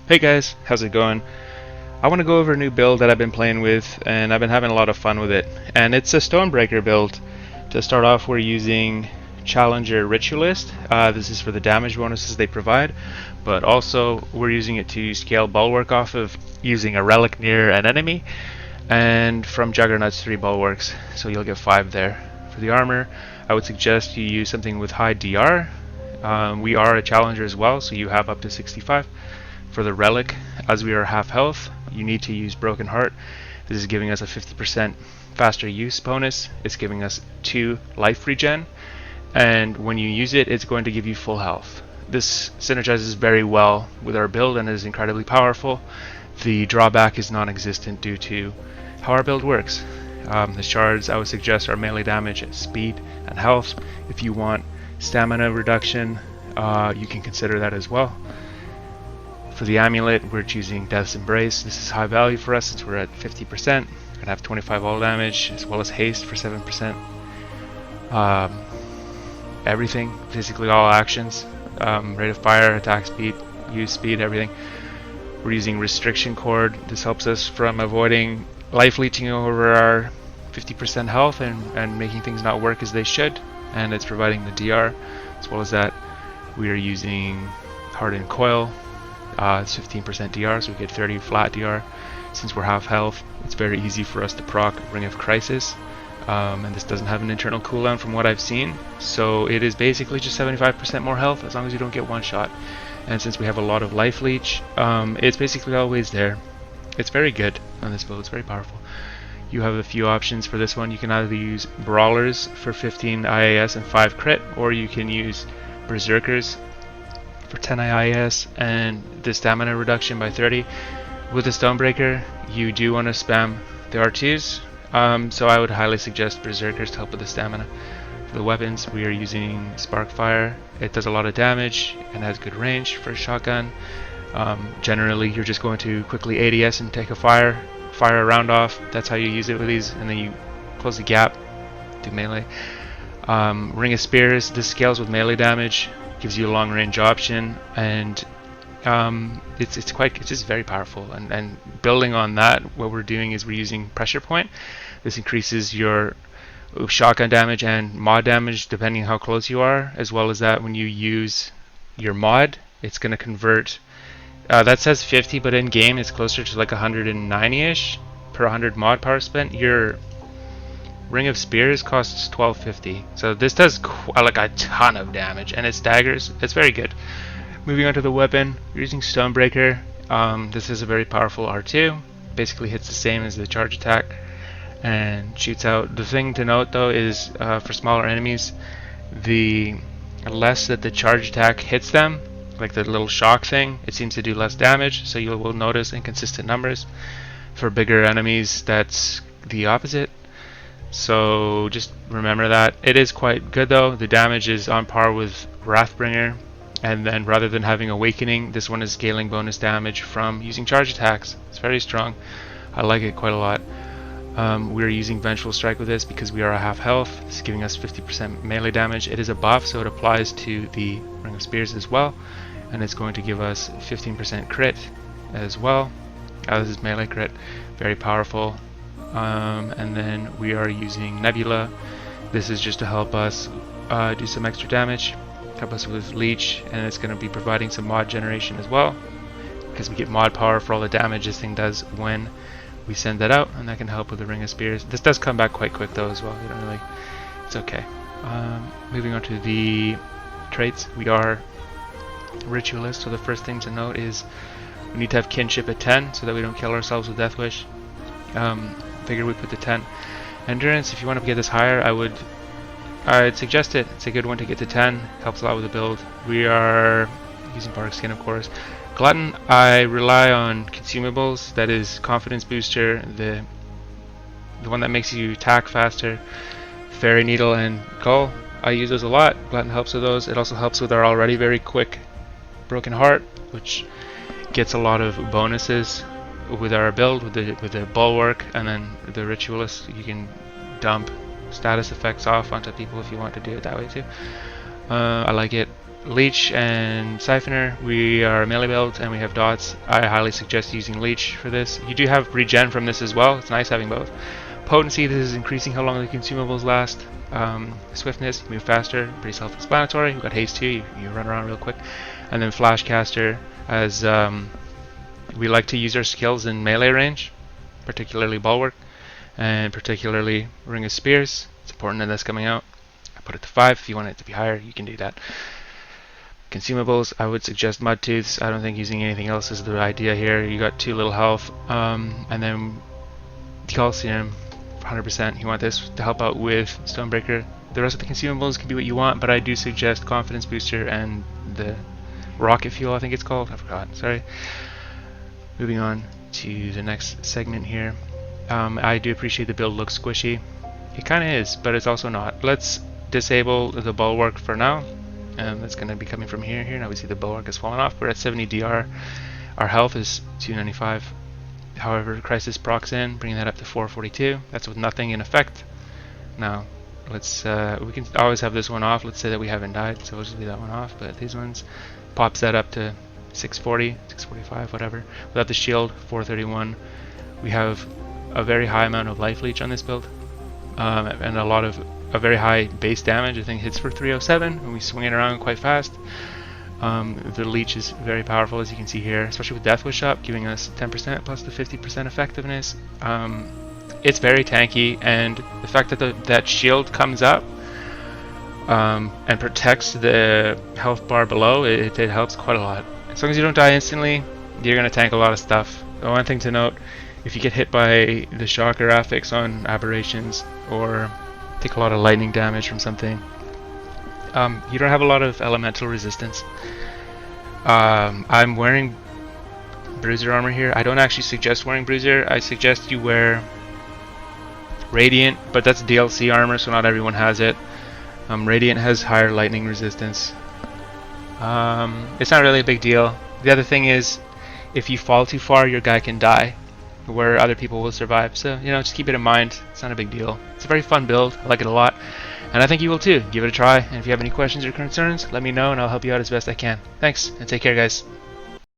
Hey guys, how's it going? I want to go over a new build that I've been playing with, and I've been having a lot of fun with it. And it's a Stonebreaker build. To start off, we're using Challenger Ritualist. This is for the damage bonuses they provide, but also we're using it to scale bulwark off of using a relic near an enemy, and from Juggernaut's 3 bulwarks, so you'll get 5 there. For the armor, I would suggest you use something with high DR. We are a Challenger as well, so you have up to 65. For the relic, as we are half health, you need to use Broken Heart. This is giving us a 50% faster use bonus. It's giving us 2 life regen, and when you use it, it's going to give you full health. This synergizes very well with our build and is incredibly powerful. The drawback is non-existent due to how our build works. The shards I would suggest are melee damage, speed, and health. If you want stamina reduction, you can consider that as well. For the amulet, we're choosing Death's Embrace. This is high value for us since we're at 50%. Gonna have 25 all damage as well as haste for 7%. Everything, basically all actions, rate of fire, attack speed, use speed, everything. We're using Restriction Cord. This helps us from avoiding life leeching over our 50% health and making things not work as they should. And it's providing the DR. As well as that, we are using Hardened Coil. It's 15% DR, so we get 30 flat DR. Since we're half health, it's very easy for us to proc Ring of Crisis, and this doesn't have an internal cooldown from what I've seen, so it is basically just 75% more health as long as you don't get one shot. And since we have a lot of life leech, it's basically always there. It's very good on this build, it's very powerful. You have a few options for this one. You can either use Brawlers for 15 IAS and 5 crit, or you can use Berserkers for 10 IAS and the stamina reduction by 30. With the Stonebreaker, you do want to spam the R2s, so I would highly suggest Berserkers to help with the stamina. For the weapons, we are using Sparkfire. It does a lot of damage and has good range for a shotgun. Generally, you're just going to quickly ADS and take a fire a round off. That's how you use it with these, and then you close the gap, do melee. Ring of Spears, this scales with melee damage, gives you a long range option, and it's just very powerful. And building on that, what we're doing is we're using Pressure Point. This increases your shotgun damage and mod damage depending on how close you are, as well as that when you use your mod, it's going to convert. That says 50, but in game it's closer to like 190-ish per 100 mod power spent. Your Ring of Spears costs 1250, so this does like a ton of damage, and it staggers. It's very good. Moving on to the weapon, we're using Stonebreaker. This is a very powerful R2. Basically hits the same as the charge attack and shoots out. The thing to note though is for smaller enemies, the less that the charge attack hits them, like the little shock thing, it seems to do less damage, so you will notice inconsistent numbers. For bigger enemies, that's the opposite. So just remember that. It is quite good though. The damage is on par with Wrathbringer, and then rather than having Awakening, this one is scaling bonus damage from using charge attacks. It's very strong. I like it quite a lot. We're using Vengeful Strike with this because we are a half health. It's giving us 50% melee damage. It is a buff, so it applies to the Ring of Spears as well, and it's going to give us 15% crit as well. This is melee crit, very powerful. And then we are using Nebula. This is just to help us do some extra damage, help us with leech, and it's going to be providing some mod generation as well, because we get mod power for all the damage this thing does when we send that out, and that can help with the Ring of Spears. This does come back quite quick though as well. You don't really, it's okay. Moving on to the traits, we are Ritualist, so the first thing to note is we need to have Kinship at 10 so that we don't kill ourselves with Death Wish. Figure we put the 10. Endurance, if you want to get this higher, I'd suggest it. It's a good one to get to 10. Helps a lot with the build. We are using Bark Skin, of course. Glutton, I rely on consumables. That is Confidence Booster, the one that makes you attack faster, Fairy Needle, and Gull. I use those a lot. Glutton helps with those. It also helps with our already very quick Broken Heart, which gets a lot of bonuses with our build, with the Bulwark, and then the Ritualist. You can dump status effects off onto people if you want to do it that way too. I like it. Leech and Siphoner, we are a melee build and we have dots. I highly suggest using Leech for this. You do have regen from this as well, it's nice having both. Potency, this is increasing how long the consumables last. Swiftness, you move faster, pretty self-explanatory. We've got haste too, you run around real quick. And then Flashcaster, as we like to use our skills in melee range, particularly Bulwark, and particularly Ring of Spears. It's important that that's coming out. I put it to 5, if you want it to be higher, you can do that. Consumables, I would suggest Mud Tooths. I don't think using anything else is the idea here. You got 2 little health, and then Calcium, 100%. You want this to help out with Stonebreaker. The rest of the consumables can be what you want, but I do suggest Confidence Booster and the Rocket Fuel, I think it's called. I forgot, sorry. Moving on to the next segment here. I do appreciate the build looks squishy. It kind of is, but it's also not. Let's disable the Bulwark for now. That's going to be coming from here. Now we see the Bulwark has fallen off. We're at 70 DR. Our health is 295. However, Crisis procs in, bringing that up to 442. That's with nothing in effect. Now, let's we can always have this one off. Let's say that we haven't died, so we'll just leave that one off. But these ones pops that up to 640, 645, whatever. Without the shield, 431. We have a very high amount of life leech on this build, and a very high base damage. I think hits for 307 when we swing it around quite fast. The leech is very powerful, as you can see here, especially with Death Wish up, giving us 10% plus the 50% effectiveness. It's very tanky, and the fact that that shield comes up and protects the health bar below, it helps quite a lot. As long as you don't die instantly, you're going to tank a lot of stuff. The one thing to note, if you get hit by the shocker affix on aberrations or take a lot of lightning damage from something, you don't have a lot of elemental resistance. I'm wearing Bruiser armor here. I don't actually suggest wearing Bruiser. I suggest you wear Radiant, but that's DLC armor, so not everyone has it. Radiant has higher lightning resistance. It's not really a big deal. The other thing is, if you fall too far, your guy can die, where other people will survive. So, you know, just keep it in mind. It's not a big deal. It's a very fun build. I like it a lot. And I think you will too. Give it a try. And if you have any questions or concerns, let me know and I'll help you out as best I can. Thanks, and take care, guys.